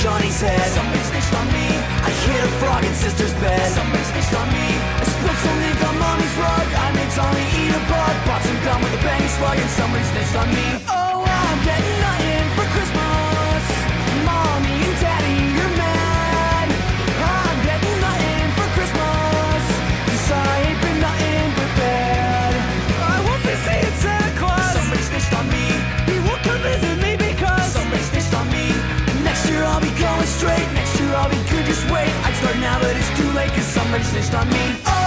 Johnny's head. Somebody snitched on me. I hit a frog in sister's bed. Somebody snitched on me. I spilled some ink on mommy's rug. I made Tommy eat a bug. Bought some gum with a bang slug, and somebody snitched on me. Oh, I'm getting nothing for Christmas. Mommy and Daddy, you're mad. I'm getting nothing for Christmas, 'cause I ain't been nothing but bad. I won't be seeing Santa Claus. Somebody snitched on me. He won't come visit me because somebody snitched on me. Next year I'll be going straight. Next year I'll be good, just wait. I'd start now but it's too late, 'cause somebody snitched on me. Oh,